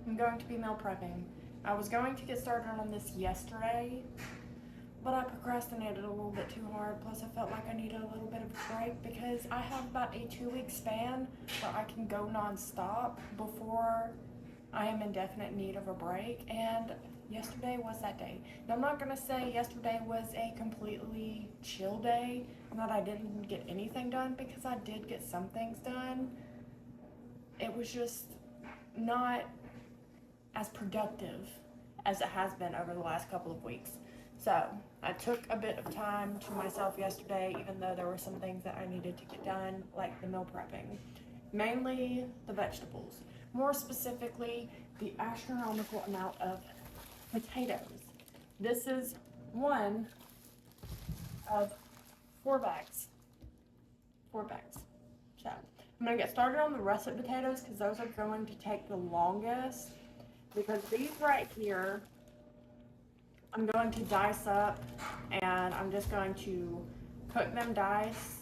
I'm going to be meal prepping. I was going to get started on this yesterday, but I procrastinated a little bit too hard. Plus, I felt like I needed a little bit of a break because I have about a 2-week span where I can go nonstop before I am in definite need of a break. And yesterday was that day. Now, I'm not going to say yesterday was a completely chill day and that I didn't get anything done, because I did get some things done. It was just not as productive as it has been over the last couple of weeks. So I took a bit of time to myself yesterday, even though there were some things that I needed to get done, like the meal prepping. Mainly the vegetables. More specifically, the astronomical amount of potatoes. This is one of 4 bags. 4 bags. So I'm gonna get started on the russet potatoes because those are going to take the longest. Because these right here, I'm going to dice up, and I'm just going to cook them dice,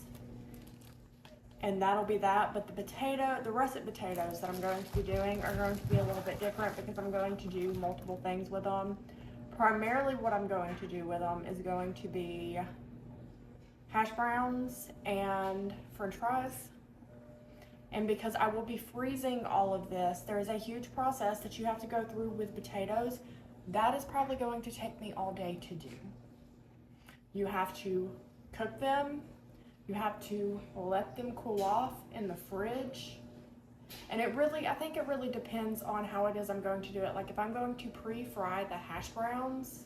and that'll be that. But the russet potatoes that I'm going to be doing are going to be a little bit different because I'm going to do multiple things with them. Primarily what I'm going to do with them is going to be hash browns and french fries. And because I will be freezing all of this, there is a huge process that you have to go through with potatoes. That is probably going to take me all day to do. You have to cook them. You have to let them cool off in the fridge. And I think it really depends on how it is I'm going to do it. Like if I'm going to pre-fry the hash browns,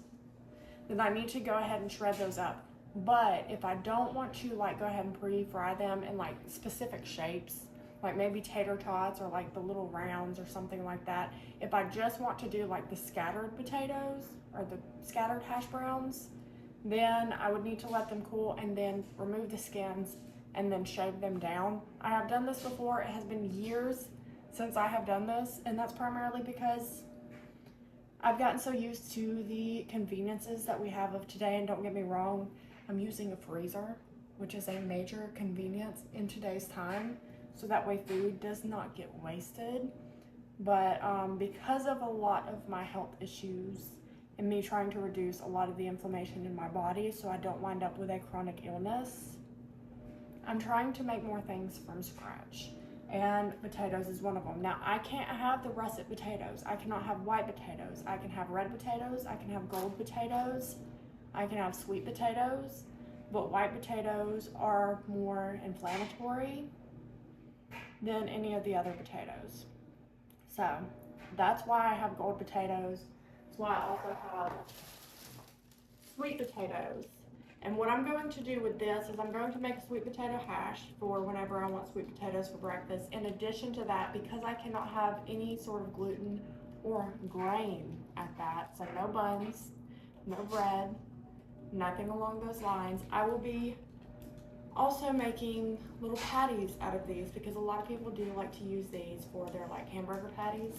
then I need to go ahead and shred those up. But if I don't want to like go ahead and pre-fry them in like specific shapes, like maybe tater tots or like the little rounds or something like that. If I just want to do like the scattered potatoes or the scattered hash browns, then I would need to let them cool and then remove the skins and then shave them down. I have done this before. It has been years since I have done this, and that's primarily because I've gotten so used to the conveniences that we have of today. And don't get me wrong, I'm using a freezer, which is a major convenience in today's time, so that way food does not get wasted. But because of a lot of my health issues and me trying to reduce a lot of the inflammation in my body so I don't wind up with a chronic illness, I'm trying to make more things from scratch. And potatoes is one of them. Now, I can't have the russet potatoes. I cannot have white potatoes. I can have red potatoes. I can have gold potatoes. I can have sweet potatoes. But white potatoes are more inflammatory than any of the other potatoes. So that's why I have gold potatoes. That's why I also have sweet potatoes. And what I'm going to do with this is I'm going to make a sweet potato hash for whenever I want sweet potatoes for breakfast. In addition to that, because I cannot have any sort of gluten or grain at that, so no buns, no bread, nothing along those lines, I will be also making little patties out of these, because a lot of people do like to use these for their like hamburger patties.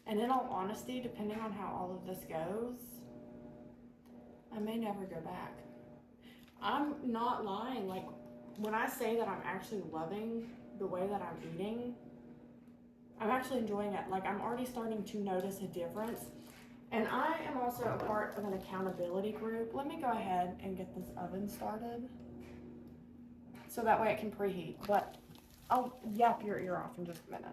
And in all honesty, depending on how all of this goes, I may never go back. I'm not lying. Like when I say that I'm actually loving the way that I'm eating, I'm actually enjoying it. Like I'm already starting to notice a difference. And I am also a part of an accountability group. Let me go ahead and get this oven started so that way it can preheat. But I'll yap your ear off in just a minute.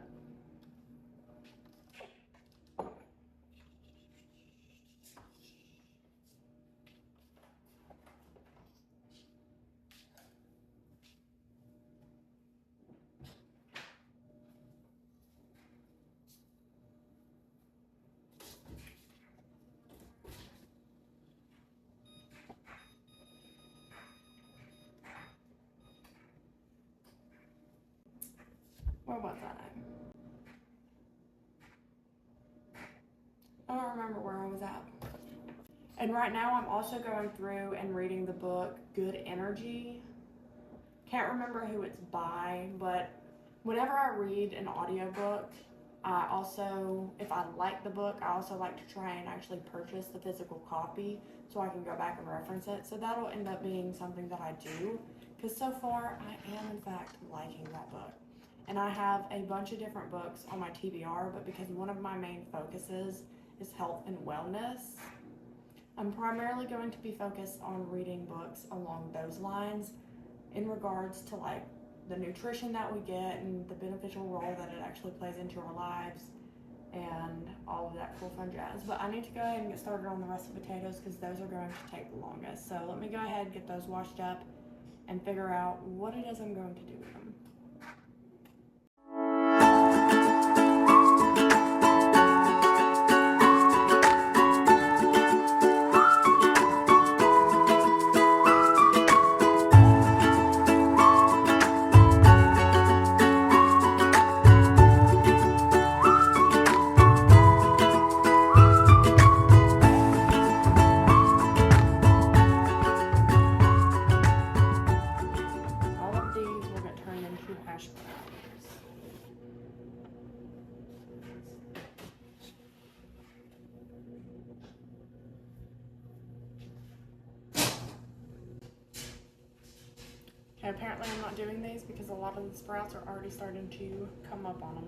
Where was I don't remember where I was at. And right now I'm also going through and reading the book Good Energy. Can't remember who it's by, but whenever I read an audiobook, I also, if I like the book, I also like to try and actually purchase the physical copy so I can go back and reference it. So that'll end up being something that I do, because so far I am in fact liking that book. And I have a bunch of different books on my TBR, but because one of my main focuses is health and wellness, I'm primarily going to be focused on reading books along those lines in regards to like the nutrition that we get and the beneficial role that it actually plays into our lives and all of that cool fun jazz. But I need to go ahead and get started on the rest of the potatoes because those are going to take the longest. So let me go ahead and get those washed up and figure out what it is I'm going to do with them. Okay, apparently I'm not doing these because a lot of the sprouts are already starting to come up on them.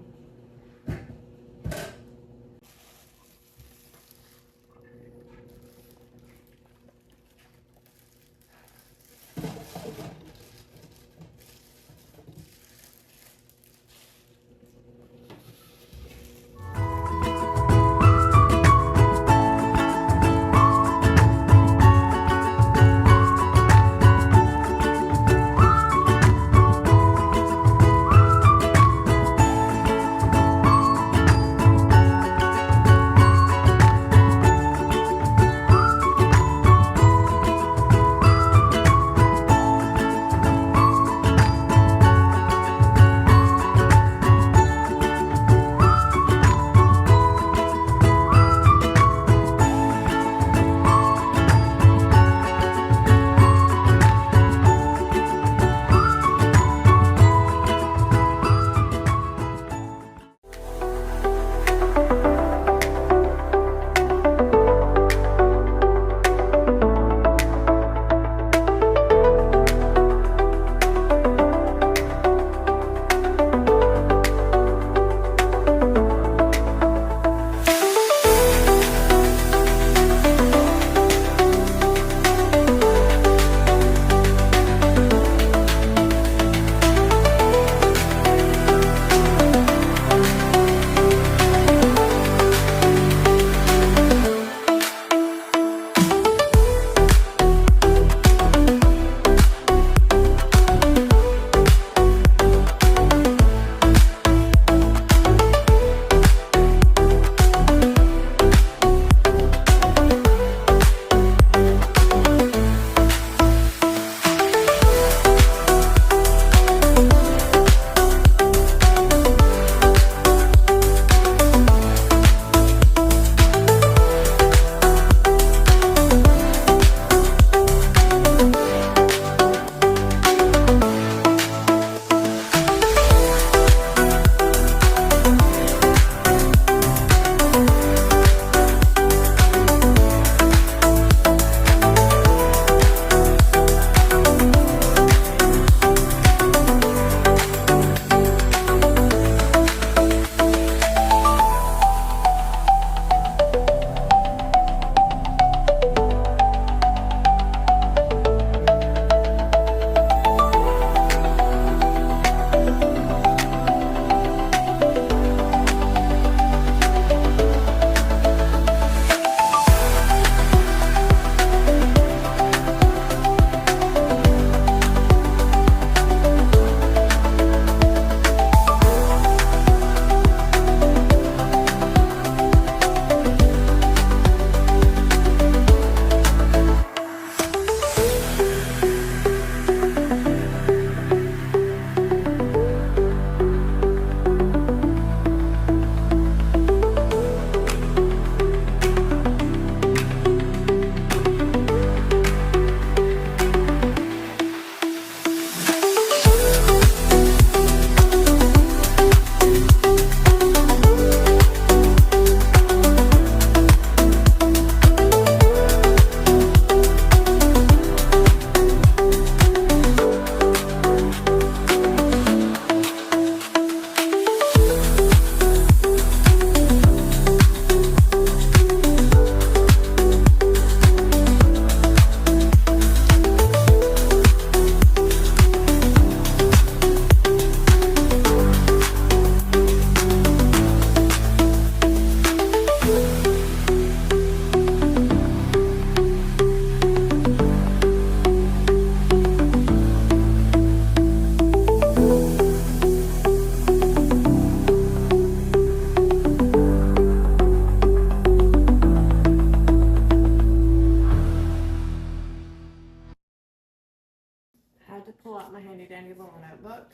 notebook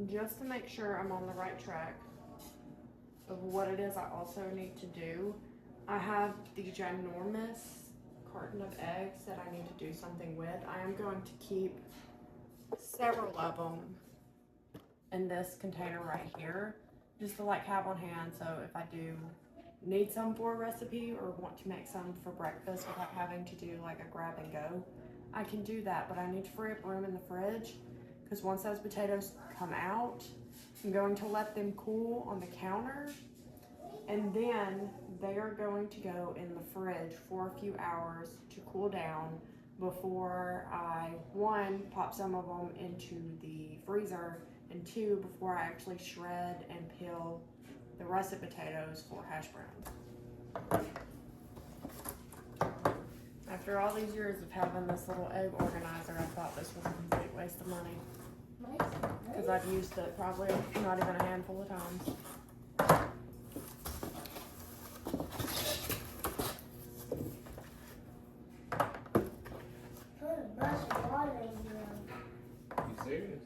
just to make sure I'm on the right track of what it is I also need to do. I have the ginormous carton of eggs that I need to do something with. I am going to keep several of them in this container right here, just to like have on hand, so if I do need some for a recipe or want to make some for breakfast without having to do like a grab and go, I can do that. But I need to free up room in the fridge, because once those potatoes come out, I'm going to let them cool on the counter, and then they are going to go in the fridge for a few hours to cool down before I, one, pop some of them into the freezer, and two, before I actually shred and peel the russet potatoes for hash browns. After all these years of having this little egg organizer, I thought this was a complete waste of money, because I've used it probably not even a handful of times. You serious?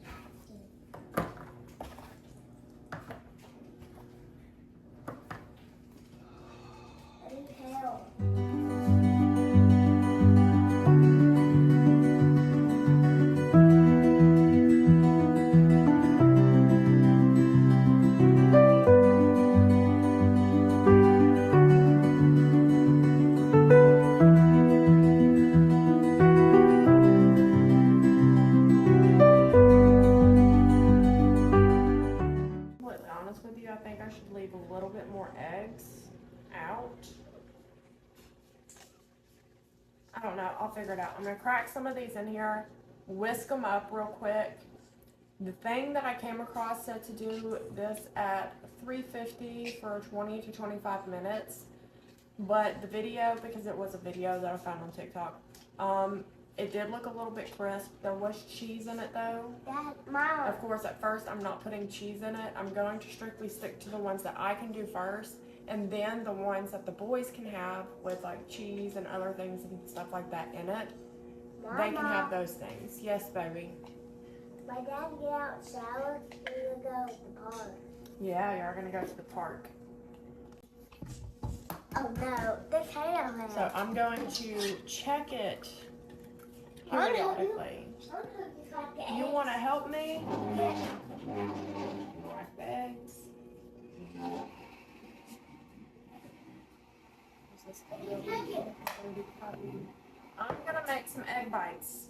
With you, I think I should leave a little bit more eggs out. I don't know, I'll figure it out. I'm gonna crack some of these in here, whisk them up real quick. The thing that I came across said to do this at 350 for 20 to 25 minutes, but the video, because it was a video that I found on TikTok, it did look a little bit crisp. There was cheese in it though. Of course, at first I'm not putting cheese in it. I'm going to strictly stick to the ones that I can do first, and then the ones that the boys can have with like cheese and other things and stuff like that in it. Mama, they can have those things. Yes, baby. My dad get out shower, we're gonna go to the park. Yeah, you're gonna go to the park. Oh no, the potato head. So I'm going to check it periodically. You want to help me? Yeah. Crack the eggs. I'm gonna make some egg bites.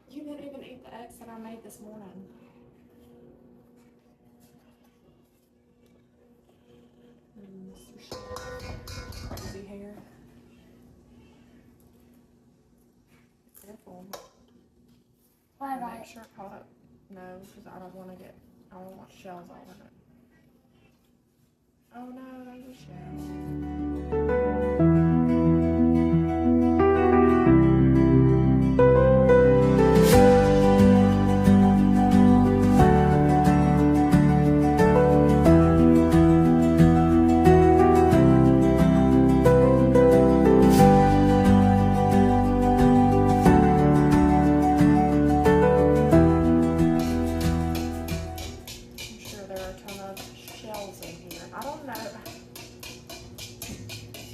You didn't even eat the eggs that I made this morning. Crazy hair. Careful. Why Make not? sure it caught up. No, because I don't want shells all in it. Oh no, there's a shell.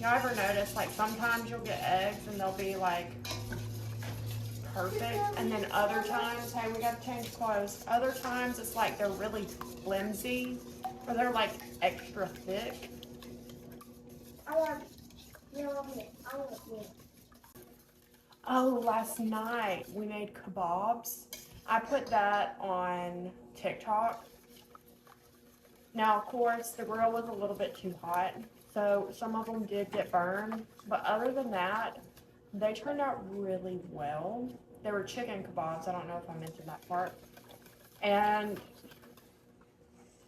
Y'all ever notice, like, sometimes you'll get eggs and they'll be like perfect, and then other times, hey, we gotta change clothes. Other times it's like they're really flimsy, or they're like extra thick. Oh, last night we made kebabs. I put that on TikTok. Now, of course, the grill was a little bit too hot, so some of them did get burned. But other than that, they turned out really well. They were chicken kebabs. I don't know if I mentioned that part. And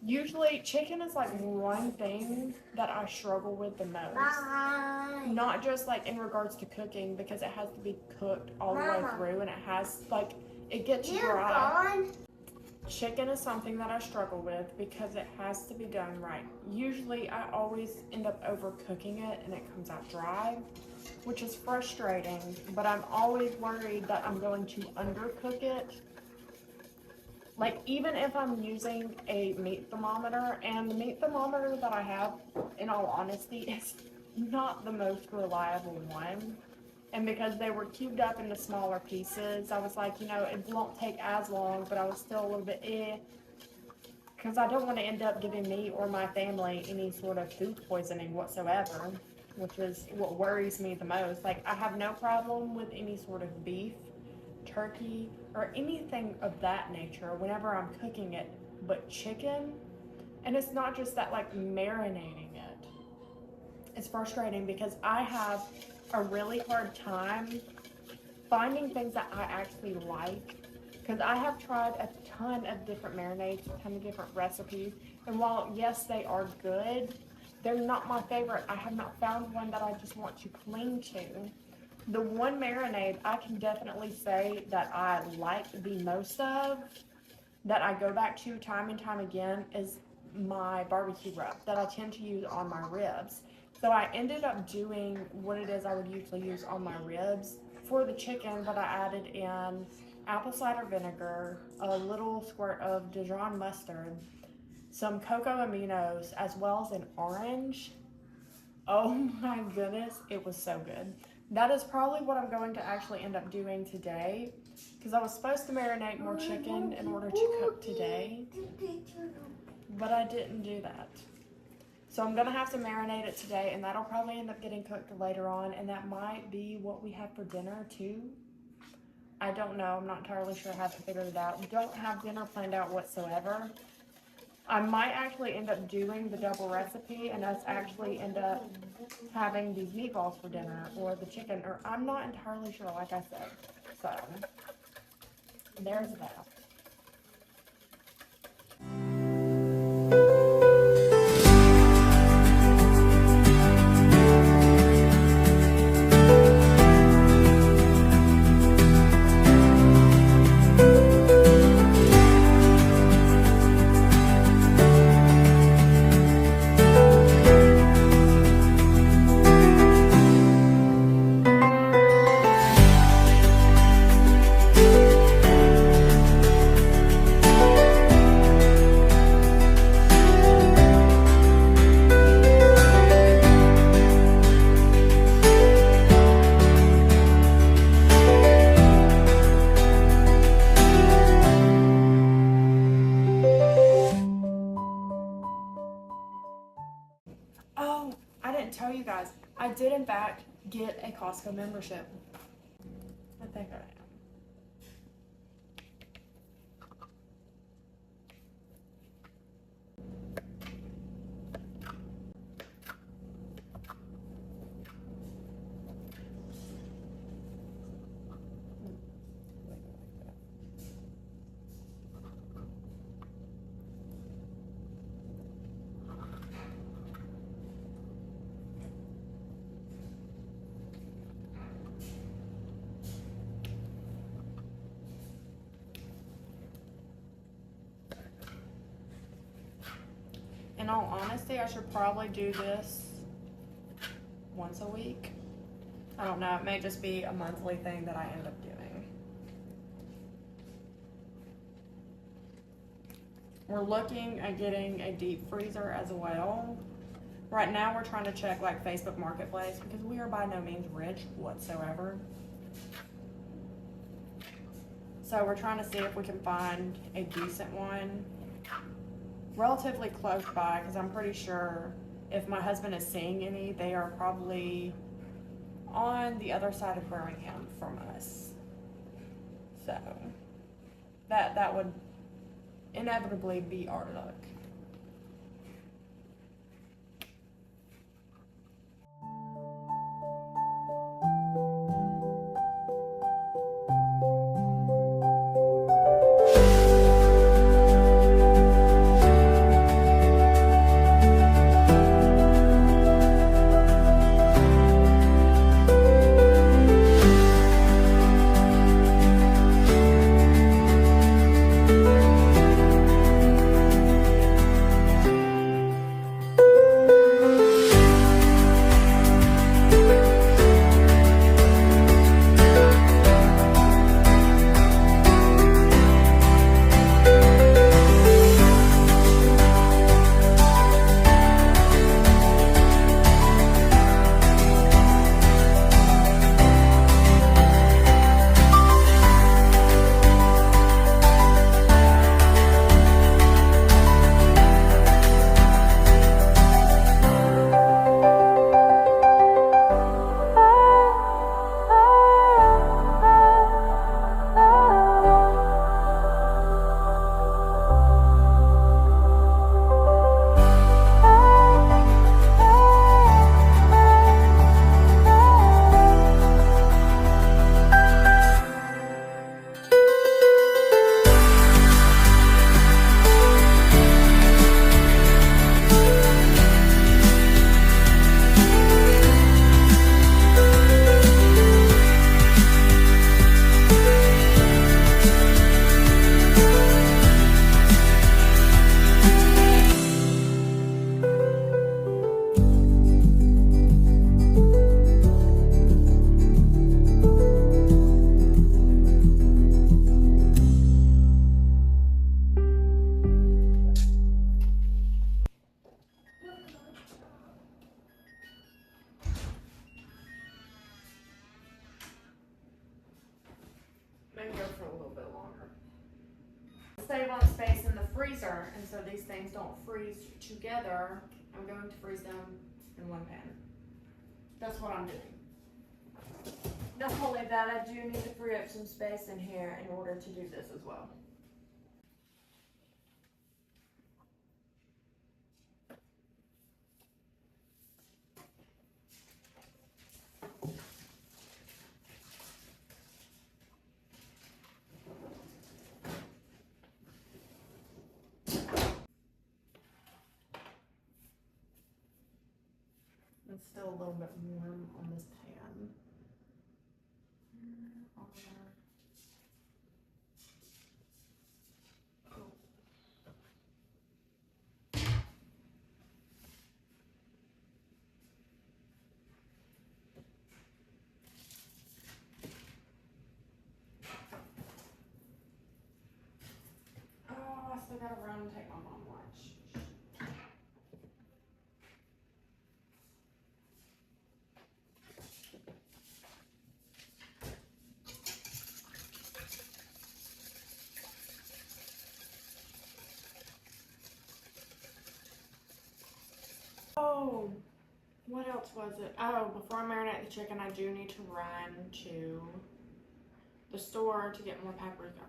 usually chicken is like one thing that I struggle with the most. Not just like in regards to cooking, because it has to be cooked all the way through, and it has like, it gets dry. Chicken is something that I struggle with because it has to be done right. Usually I always end up overcooking it and it comes out dry, which is frustrating, but I'm always worried that I'm going to undercook it. Like, even if I'm using a meat thermometer, and the meat thermometer that I have, in all honesty, is not the most reliable one. And because they were cubed up into smaller pieces, I was like, it won't take as long, but I was still a little bit because I don't want to end up giving me or my family any sort of food poisoning whatsoever, which is what worries me the most. Like, I have no problem with any sort of beef, turkey, or anything of that nature whenever I'm cooking it, but chicken, and it's not just that, like, marinating it. It's frustrating because I have a really hard time finding things that I actually like, because I have tried a ton of different marinades, a ton of different recipes, and while yes, they are good, they're not my favorite. I have not found one that I just want to cling to. The one marinade I can definitely say that I like the most of, that I go back to time and time again, is my barbecue rub that I tend to use on my ribs. So I ended up doing what it is I would usually use on my ribs for the chicken, but I added in apple cider vinegar, a little squirt of Dijon mustard, some cocoa aminos, as well as an orange. Oh my goodness, it was so good. That is probably what I'm going to actually end up doing today, because I was supposed to marinate more chicken in order to cook today, but I didn't do that. So I'm going to have to marinate it today, and that'll probably end up getting cooked later on, and that might be what we have for dinner too. I don't know. I'm not entirely sure. I haven't figured it out. Don't have dinner planned out whatsoever. I might actually end up doing the double recipe and us actually end up having these meatballs for dinner, or the chicken, or I'm not entirely sure, like I said. So, there's that. Oh, I didn't tell you guys. I did, in fact, get a Costco membership. I think I am. In all honesty, I should probably do this once a week. I don't know, it may just be a monthly thing that I end up doing. We're looking at getting a deep freezer as well. Right now we're trying to check like Facebook Marketplace because we are by no means rich whatsoever. So we're trying to see if we can find a decent one relatively close by, because I'm pretty sure if my husband is seeing any, they are probably on the other side of Birmingham from us. So that would inevitably be our luck. so these things don't freeze together, I'm going to freeze them in one pan. That's what I'm doing. Not only that, I do need to free up some space in here in order to do this as well. It's still a little bit warm on this pan. Oh, I still gotta run and take my mom lunch. Oh, what else was it? Oh, before I marinate the chicken, I do need to run to the store to get more paprika.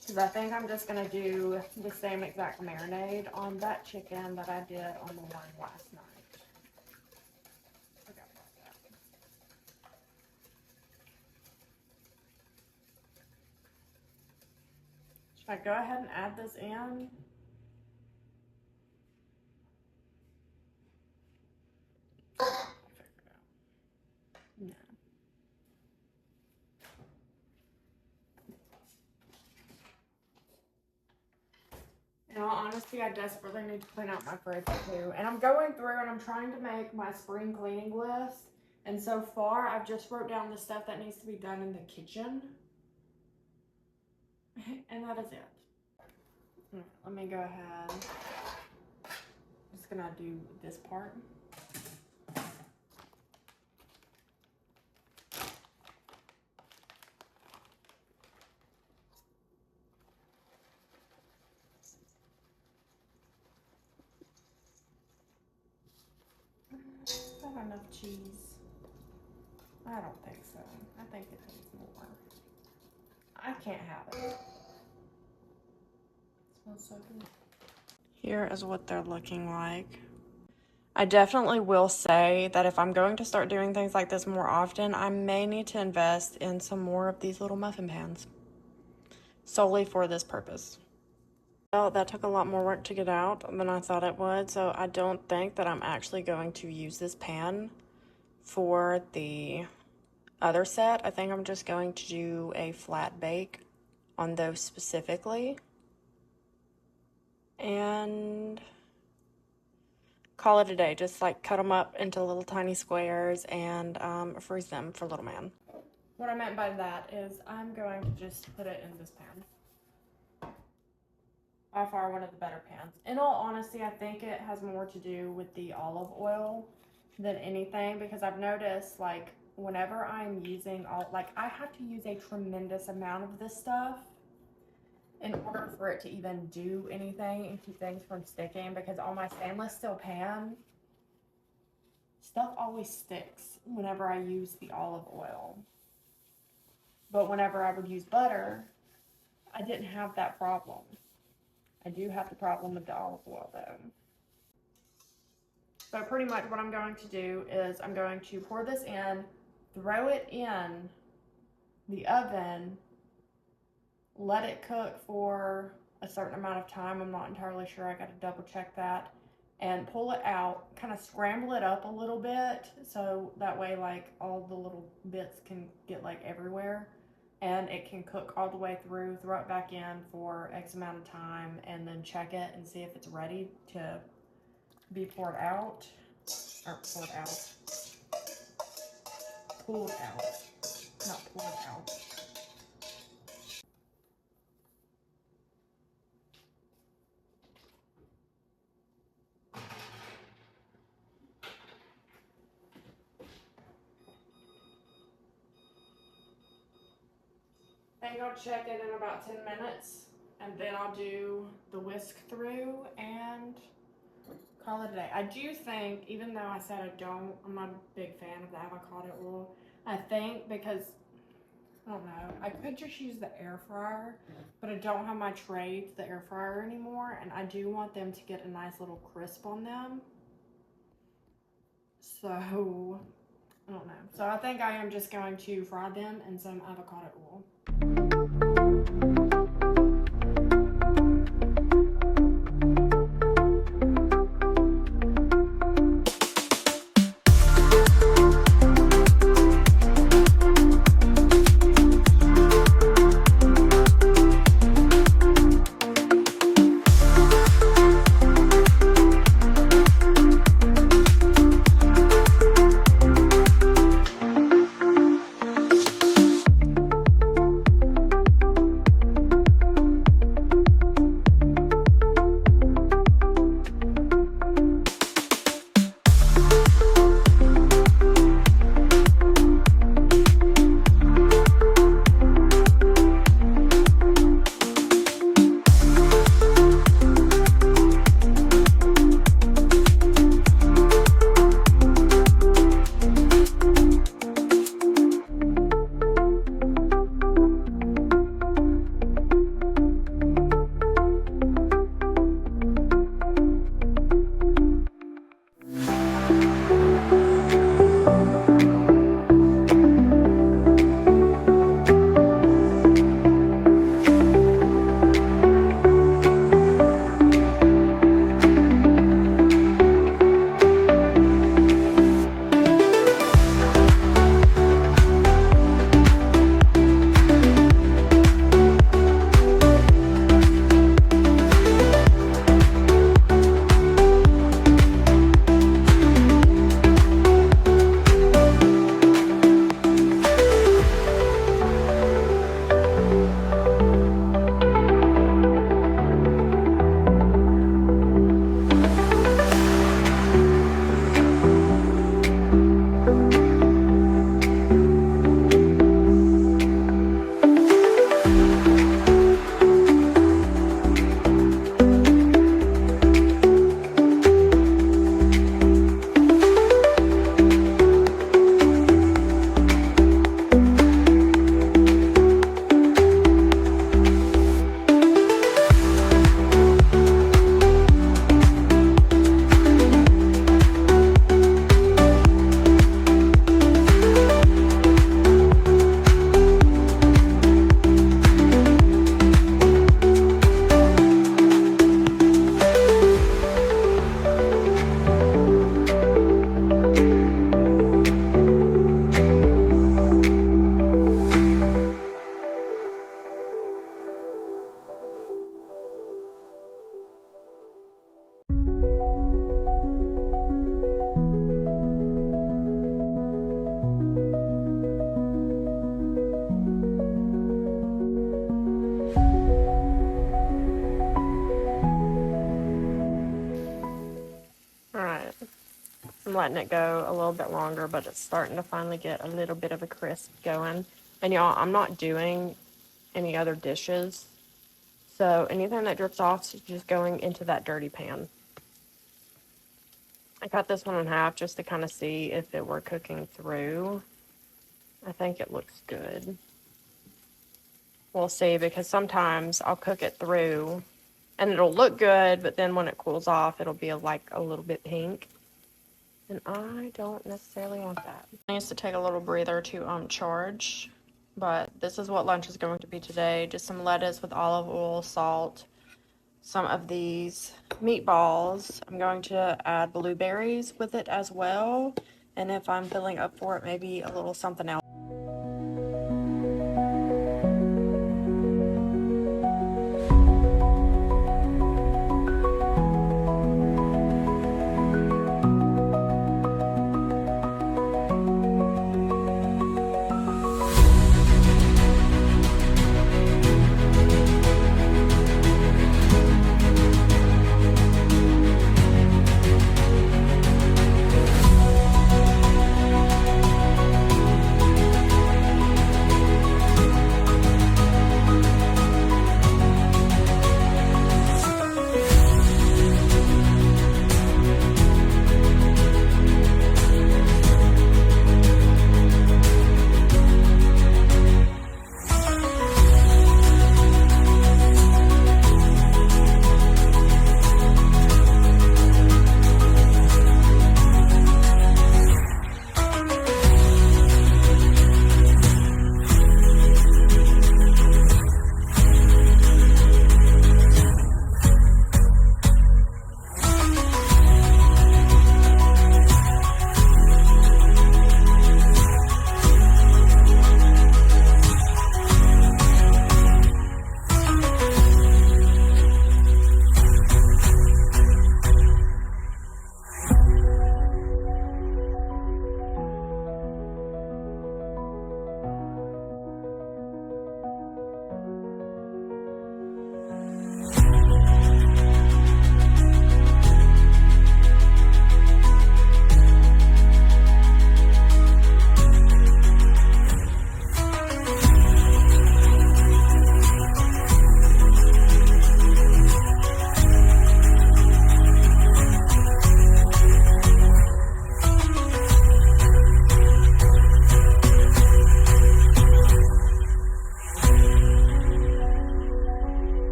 Because I think I'm just going to do the same exact marinade on that chicken that I did on the one last night. Forgot about that. Should I go ahead and add this in? No. In all honesty, I desperately need to clean out my fridge too. And I'm going through and I'm trying to make my spring cleaning list. And so far, I've just wrote down the stuff that needs to be done in the kitchen. And that is it. Let me go ahead. I'm just gonna do this part. Is that enough cheese? I don't think so. I think it needs more. I can't have it. It smells so good. Here is what they're looking like. I definitely will say that if I'm going to start doing things like this more often, I may need to invest in some more of these little muffin pans. Solely for this purpose. Well, that took a lot more work to get out than I thought it would, so I don't think that I'm actually going to use this pan for the other set. I think I'm just going to do a flat bake on those specifically. And call it a day. Just like cut them up into little tiny squares and freeze them for little man. What I meant by that is I'm going to just put it in this pan. By far one of the better pans. In all honesty, I think it has more to do with the olive oil than anything, because I've noticed like whenever I'm using I have to use a tremendous amount of this stuff in order for it to even do anything and keep things from sticking, because on my stainless steel pan, stuff always sticks whenever I use the olive oil. But whenever I would use butter, I didn't have that problem. I do have the problem with the olive oil though. So pretty much what I'm going to do is I'm going to pour this in, throw it in the oven, let it cook for a certain amount of time. I'm not entirely sure. I got to double check that. And pull it out, kind of scramble it up a little bit so that way like all the little bits can get like everywhere. And it can cook all the way through, throw it back in for X amount of time, and then check it and see if it's ready to be poured out. Or poured out. Pulled out. Not poured out. I think I'll check it in about 10 minutes And then I'll do the whisk through and call it a day. I do think, even though I said I'm not a big fan of the avocado oil, I think because, I don't know, I could just use the air fryer, but I don't have my tray to the air fryer anymore, and I do want them to get a nice little crisp on them. So, I don't know. So I think I am just going to fry them in some avocado oil. I'm letting it go a little bit longer, but it's starting to finally get a little bit of a crisp going. And y'all, I'm not doing any other dishes, so anything that drips off is just going into that dirty pan. I cut this one in half just to kind of see if it were cooking through. I think it looks good. We'll see, because sometimes I'll cook it through and it'll look good, but then when it cools off, it'll be like a little bit pink. And I don't necessarily want that. It needs to take a little breather to charge. But this is what lunch is going to be today. Just some lettuce with olive oil, salt, some of these meatballs. I'm going to add blueberries with it as well. And if I'm feeling up for it, maybe a little something else.